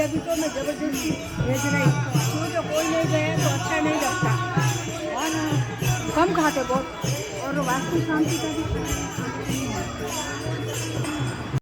अभी तो मैं जबरदस्ती भेज रही हूँ, जो कोई नहीं गया तो अच्छा नहीं लगता और कम खाते बहुत और वास्तु शांति का भी